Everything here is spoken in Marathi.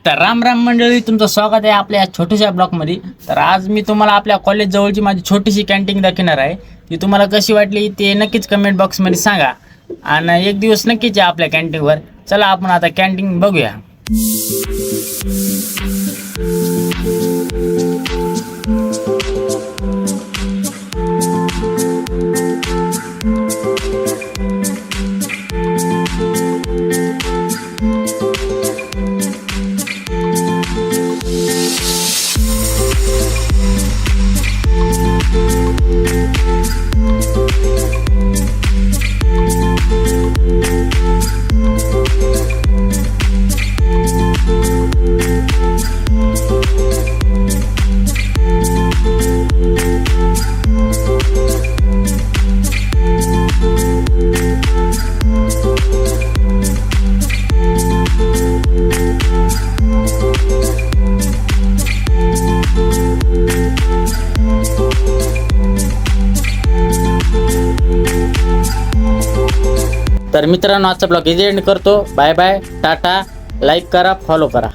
तर राम राम मंडळी, तुमचं स्वागत आहे आपल्या या छोट्याशा ब्लॉगमध्ये. तर आज मी तुम्हाला आपल्या कॉलेज जवळची माझी छोटीशी कॅन्टीन दाखवणार आहे. ती तुम्हाला कशी वाटली ते नक्कीच कमेंट बॉक्समध्ये सांगा. आणि एक दिवस नक्कीच या आपल्या कॅन्टीनवर. चला आपण आता कॅन्टीन बघूया. तर मित्रांनो, आजचा ब्लॉग इथे एंड करतो. बाय बाय, टाटा. लाईक करा, फॉलो करा.